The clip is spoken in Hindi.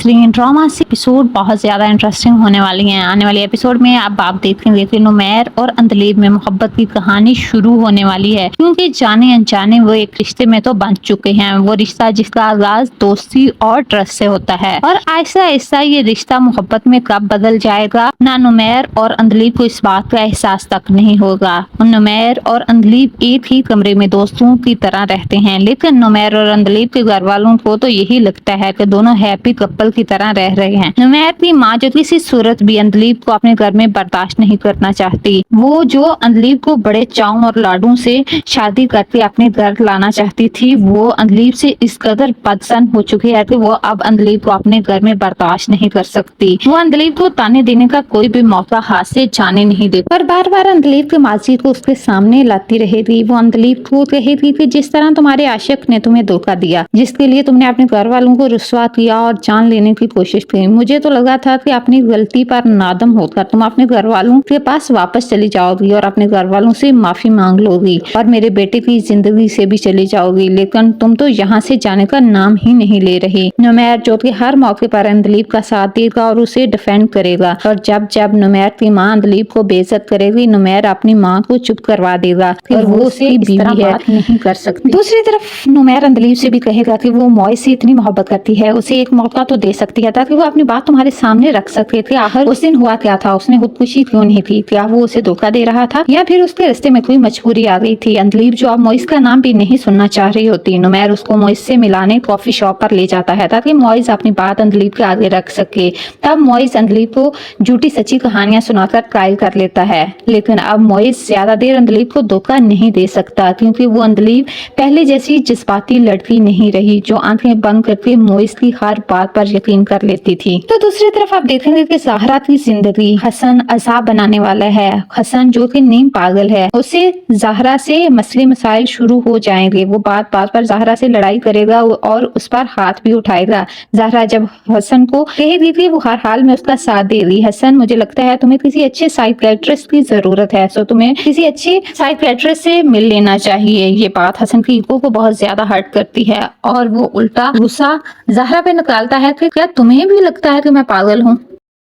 बेहतरीन ड्रामा से एपिसोड बहुत ज्यादा इंटरेस्टिंग होने वाली हैं। आने वाले एपिसोड में अब आप देखेंगे कि नुमैर और अंदलीब में मोहब्बत की कहानी शुरू होने वाली है, क्योंकि जाने अनजाने वो एक रिश्ते में तो बन चुके हैं। वो रिश्ता जिसका आगाज दोस्ती और ट्रस्ट से होता है और आहिस्ता आहिस्ता ये रिश्ता मोहब्बत में कब बदल जाएगा ना नुमैर और अंदलीब को इस बात का एहसास तक नहीं होगा। नुमैर और अंदलीब एक ही कमरे में दोस्तों की तरह रहते हैं, लेकिन नुमैर और अंदलीब के घर वालों को तो यही लगता है कि दोनों हैप्पी कपल की तरह रह रहे हैं। नुमैर की माँ जो किसी सूरत भी अंदलीब को अपने घर में बर्दाश्त नहीं करना चाहती, वो जो अंदलीब को बड़े चाव और लाडों से शादी करके अपने घर लाना चाहती थी, वो अंदलीब से इस कदर पसंद हो चुकी है कि वो अब अंदलीब को अपने घर में बर्दाश्त नहीं कर सकती। वो अंदलीब को ताने देने का कोई भी मौका हाथ से जाने नहीं देती, पर बार बार अंदलीब की माजी को उसके सामने लाती रहेगी। वो अंदलीब को कहेगी कि जिस तरह तुम्हारे आशिक ने तुम्हें धोखा दिया, जिसके लिए तुमने अपने घर वालों को रुस्वा किया और जान लेने की कोशिश की, मुझे तो लगा था कि अपनी गलती पर नादम होकर तुम अपने घर वालों के पास वापस चली जाओगी और अपने घर वालों से माफी मांग लोगी और मेरे बेटे की जिंदगी से भी चली जाओगी, लेकिन तुम तो यहाँ से जाने का नाम ही नहीं ले रही। नुमैर जो कि हर मौके पर अंदलीब का साथ देगा और उसे डिफेंड करेगा, और जब जब नुमैर की माँ अंदलीब को बेइज्जत करेगी, नुमैर अपनी माँ को चुप करवा देगा और वो उसकी बीवी है, नहीं कर सकती। दूसरी तरफ नुमैर अंदलीब से भी कहेगा कि वो मॉय से इतनी मोहब्बत करती है, उसे एक मौका तो दे सकती है ताकि वो अपनी बात तुम्हारे सामने रख सके कि आखिर उस दिन हुआ क्या था, उसने खुदकुशी क्यों नहीं की, क्या वो उसे धोखा दे रहा था या फिर उसके रिश्ते में कोई मजबूरी आ गई थी। अंदलीब जो अब मोइस का नाम भी नहीं सुनना चाह रही होती, नुमैर उसको मोइस से मिलाने कॉफी शॉप पर ले जाता है ताकि मोइस अपनी बात अंदलीब के आगे रख सके। तब मोइस अंदलीब को झूठी सच्ची कहानियां सुनाकर कायल कर लेता है, लेकिन अब मोइस ज्यादा देर अंदलीब को धोखा नहीं दे सकता, क्योंकि वो अंदलीब पहले जैसी जज्बाती लड़की नहीं रही जो आंखें बंद करके मोइस की हर बात पर यकीन कर लेती थी। तो दूसरी तरफ आप देखेंगे कि ज़हरा की जिंदगी हसन अजाब बनाने वाला है। हसन जो कि नीम पागल है, उसे ज़हरा से मसले मसाइल शुरू हो जाएंगे। वो बात बात पर ज़हरा से लड़ाई करेगा और उस पर हाथ भी उठाएगा। ज़हरा जब हसन को कहेगी कि वो हर हाल में उसका साथ देगी, हसन मुझे लगता है तुम्हें किसी अच्छे साइकियाट्रिस्ट की जरूरत है, सो तुम्हें किसी अच्छे साइकियाट्रिस्ट से मिल लेना चाहिए। ये बात हसन की ईगो को बहुत ज्यादा हर्ट करती है और वो उल्टा गुस्सा ज़हरा पे निकालता है कि क्या तुम्हें भी लगता है कि मैं पागल हूँ।